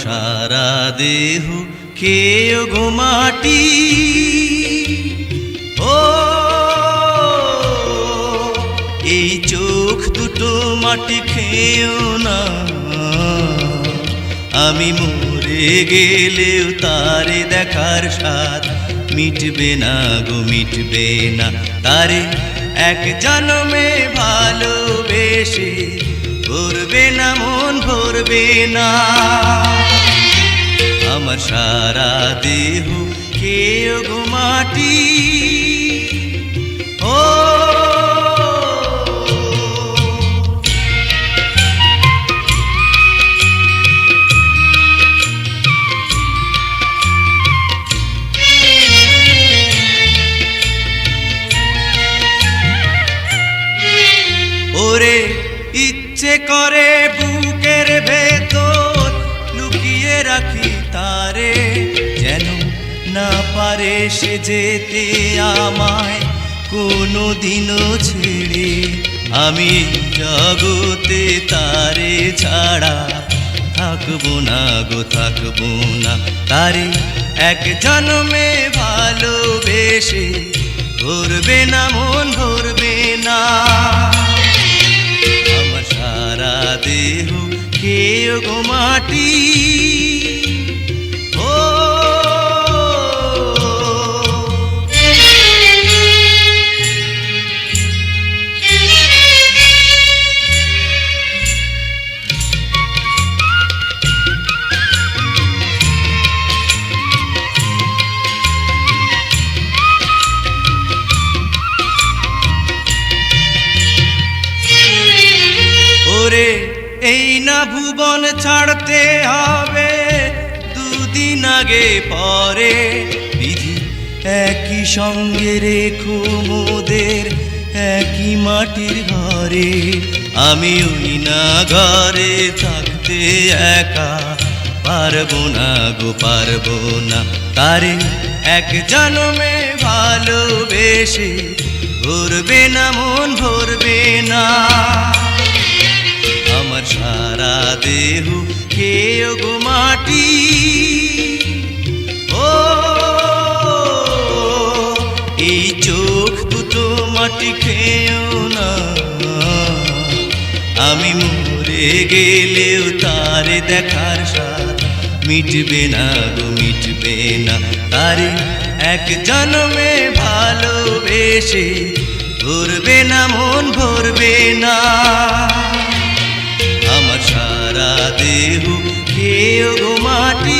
সারা দেহ খেয়েও গো মাটি। ও এই চোখ দুটো মাটি খেয়েও না, আমি মরে গেলেও তারে দেখার স্বাদ মিটবে না গো, মিটবে না। তারে এক জন্মে ভালোবেসে ভরবে না মন, ভরবে না। আমার সারা দেহ খেয়েও গো মাটি। ও ওরে ইচ্ছে করে বুকের ভেতর লুকিয়ে রাখি তারে, যেন না পারে সে যেতে আমায় কোনো দিনও ছেড়ে। আমি জগতে তারে ছাড়া থাকবো না গো, থাকবো না। তারে এক জন্মে ভালোবেসে ভরবে না মন, ভরবে না। আমার সারা দেহ খেয়েও গো মাটি। ও ওরে এই না ভুবন ছাড়তে হবে দুদিন আগে পরে, বিধি একই সঙ্গে রেখো মোদের একই মাটির ঘরে। আমি ওই না ঘরে থাকতে একা পারবো না গো, পারবো না। তারে এক জন্মে ভালোবেসে ভরবে না মন, ভরবে না। আমার সারা দেহ খেয়েও গো মাটি। ও এই চোখ দুটো মাটি খেয়েও না, আমি মরে গেলেও তারে দেখার স্বাদ মিটবে না গো, মিটবে না। তারে এক জন্মে ভালোবেসে ভরবে না মন, ভরবে না। আমার সারা দেহ খেয়েও গো মাটি।